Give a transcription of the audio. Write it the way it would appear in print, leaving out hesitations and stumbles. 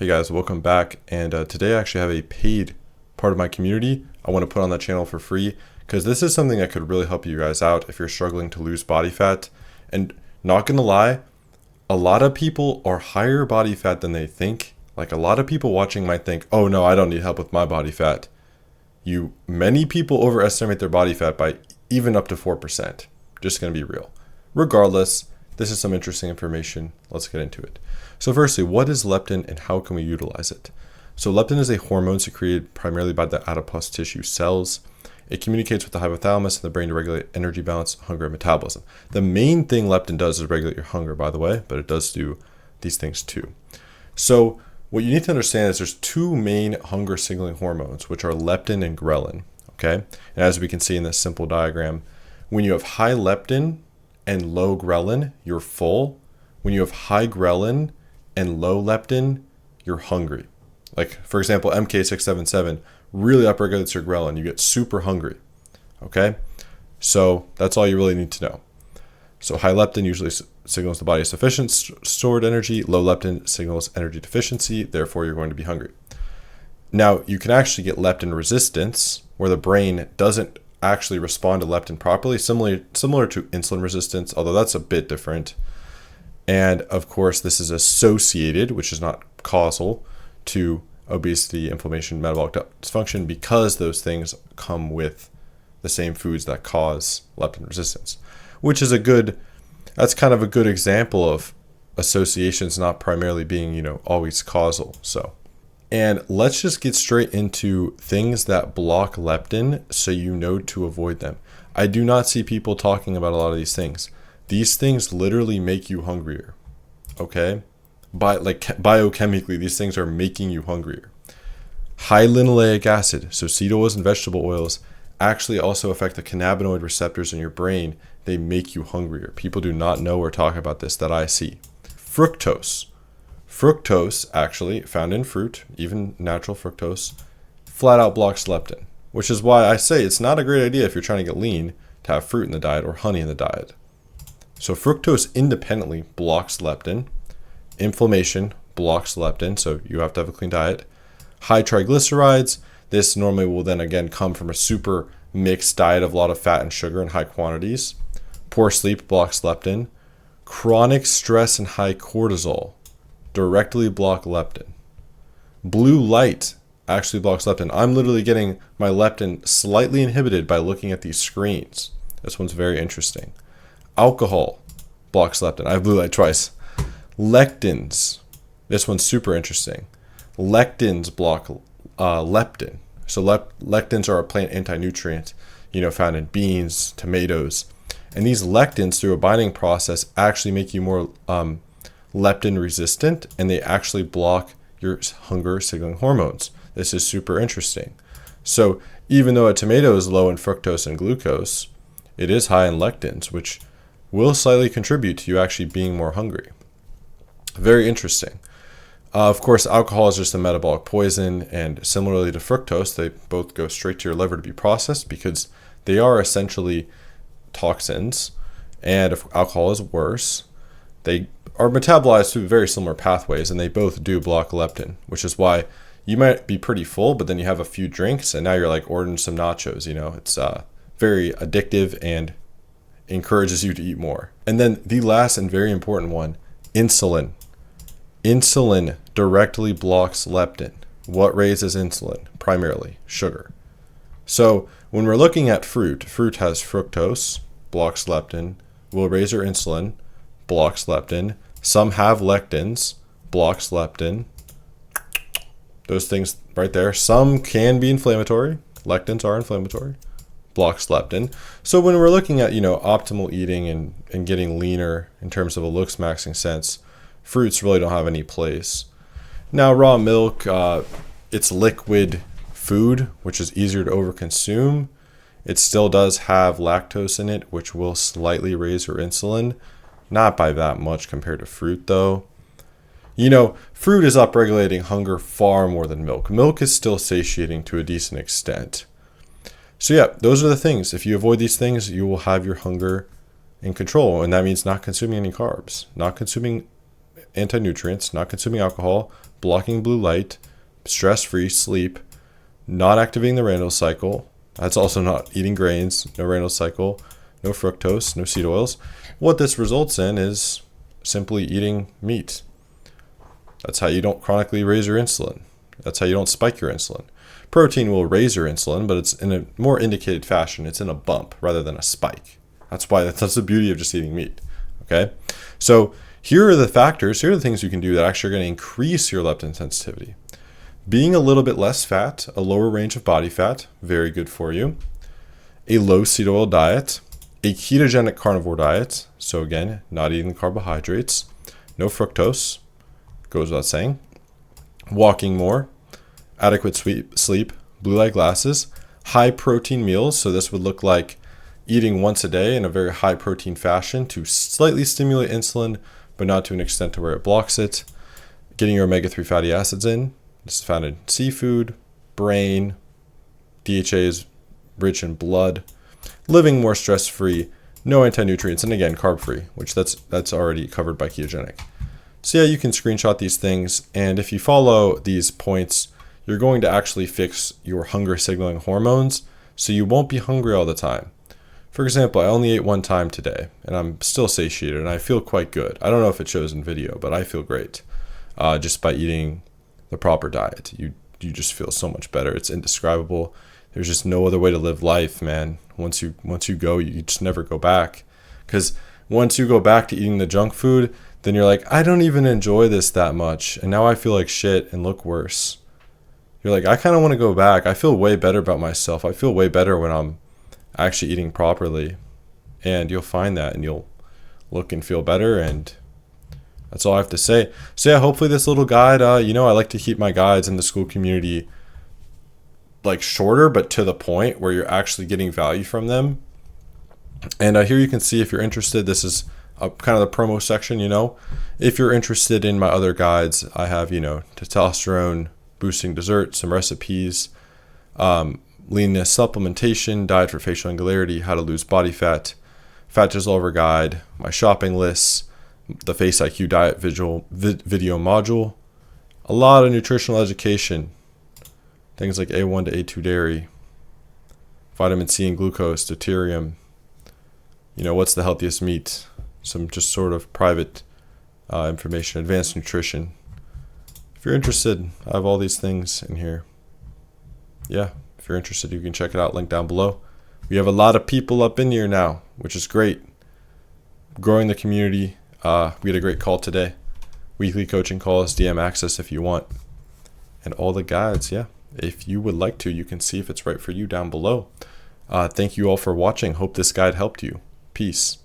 Hey guys, welcome back. And today I actually have a paid part of my community I want to put on the channel for free because this is something that could really help you guys out if you're struggling to lose body fat. And not gonna lie, a lot of people are higher body fat than they think. Like a lot of people watching might think, oh no, I don't need help with my body fat. Many people overestimate their body fat by even up to 4%. Just gonna be real. Regardless, this is some interesting information. Let's get into it. So firstly, what is leptin and how can we utilize it? So leptin is a hormone secreted primarily by the adipose tissue cells. It communicates with the hypothalamus and the brain to regulate energy balance, hunger, and metabolism. The main thing leptin does is regulate your hunger, by the way, but it does do these things too. So what you need to understand is there's two main hunger signaling hormones, which are leptin and ghrelin, okay? And as we can see in this simple diagram, when you have high leptin and low ghrelin, you're full. When you have high ghrelin and low leptin, you're hungry. Like, for example, MK677 really upregulates your ghrelin. You get super hungry, okay? So that's all you really need to know. So high leptin usually signals the body has sufficient stored energy. Low leptin signals energy deficiency. Therefore, you're going to be hungry. Now, you can actually get leptin resistance, where the brain doesn't actually respond to leptin properly, similar to insulin resistance, although that's a bit different. And of course, this is associated, which is not causal, to obesity, inflammation, metabolic dysfunction, because those things come with the same foods that cause leptin resistance, which is that's kind of a good example of associations not primarily being, always causal. And let's just get straight into things that block leptin so you know to avoid them. I do not see people talking about a lot of these things. These things literally make you hungrier, okay? Biochemically, these things are making you hungrier. High linoleic acid, so seed oils and vegetable oils, actually also affect the cannabinoid receptors in your brain. They make you hungrier. People do not know or talk about this that I see. Fructose. Fructose, actually found in fruit, even natural fructose, flat out blocks leptin, which is why I say it's not a great idea if you're trying to get lean to have fruit in the diet or honey in the diet. So fructose independently blocks leptin. Inflammation blocks leptin, so you have to have a clean diet. High triglycerides, this normally will then again come from a super mixed diet of a lot of fat and sugar in high quantities. Poor sleep blocks leptin. Chronic stress and high cortisol directly block leptin. Blue light actually blocks leptin. I'm literally getting my leptin slightly inhibited by looking at these screens. This one's very interesting. Alcohol blocks leptin. I have blue light twice. Lectins. This one's super interesting. Lectins block leptin. So lectins are a plant anti-nutrient, found in beans, tomatoes. And these lectins, through a binding process, actually make you more leptin resistant, and they actually block your hunger signaling hormones. This is super interesting. So even though a tomato is low in fructose and glucose, it is high in lectins, which will slightly contribute to you actually being more hungry. Very interesting. Of course, alcohol is just a metabolic poison, and similarly to fructose, they both go straight to your liver to be processed because they are essentially toxins. And if alcohol is worse, they are metabolized through very similar pathways, and they both do block leptin, which is why you might be pretty full, but then you have a few drinks, and now you're like ordering some nachos. It's very addictive and encourages you to eat more. And then the last and very important one, insulin. Insulin directly blocks leptin. What raises insulin? Primarily sugar. So when we're looking at fruit has fructose, blocks leptin, will raise your insulin, blocks leptin. Some have lectins, blocks leptin. Those things right there. Some can be inflammatory. Lectins are inflammatory. Blocks leptin. So when we're looking at, optimal eating and getting leaner in terms of a looksmaxxing sense, fruits really don't have any place. Now, raw milk, it's liquid food, which is easier to overconsume. It still does have lactose in it, which will slightly raise your insulin. Not by that much compared to fruit, though. Fruit is upregulating hunger far more than milk. Milk is still satiating to a decent extent. So yeah, those are the things. If you avoid these things, you will have your hunger in control. And that means not consuming any carbs, not consuming anti-nutrients, not consuming alcohol, blocking blue light, stress-free sleep, not activating the Randall cycle. That's also not eating grains, no Randall cycle, no fructose, no seed oils. What this results in is simply eating meat. That's how you don't chronically raise your insulin. That's how you don't spike your insulin. Protein will raise your insulin, but it's in a more indicated fashion. It's in a bump rather than a spike. That's the beauty of just eating meat. Okay? So here are the factors, here are the things you can do that actually are going to increase your leptin sensitivity. Being a little bit less fat, a lower range of body fat, very good for you. A low seed oil diet, a ketogenic carnivore diet, so again, not eating carbohydrates, no fructose, goes without saying. Walking more, adequate sleep, blue light glasses, high protein meals, so this would look like eating once a day in a very high protein fashion to slightly stimulate insulin, but not to an extent to where it blocks it. Getting your omega-3 fatty acids in. This is found in seafood, brain, DHA is rich in blood, living more stress-free, no anti-nutrients, and again, carb-free, which that's already covered by ketogenic. So yeah, you can screenshot these things, and if you follow these points, you're going to actually fix your hunger signaling hormones, so you won't be hungry all the time. For example, I only ate one time today, and I'm still satiated, and I feel quite good. I don't know if it shows in video, but I feel great just by eating the proper diet. You just feel so much better. It's indescribable. There's just no other way to live life, man. Once you go, you just never go back. Because once you go back to eating the junk food, then you're like, I don't even enjoy this that much, and now I feel like shit and look worse. You're like, I kind of want to go back. I feel way better about myself. I feel way better when I'm actually eating properly. And you'll find that, and you'll look and feel better, and that's all I have to say. So yeah, hopefully this little guide, I like to keep my guides in the school community like shorter, but to the point where you're actually getting value from them. And here you can see, if you're interested, this is kind of the promo section, If you're interested in my other guides, I have, testosterone boosting dessert, some recipes, leanness supplementation, diet for facial angularity, how to lose body fat, fat dissolver guide, my shopping lists, the Face IQ diet video module, a lot of nutritional education, things like A1 to A2 dairy, vitamin C and glucose, deuterium, what's the healthiest meat, some just sort of private information, advanced nutrition. If you're interested, I have all these things in here. Yeah, if you're interested, you can check it out, link down below. We have a lot of people up in here now, which is great. Growing the community. We had a great call today. Weekly coaching calls, DM access if you want. And all the guides, yeah. If you would like to, you can see if it's right for you down below. Thank you all for watching. Hope this guide helped you. Peace.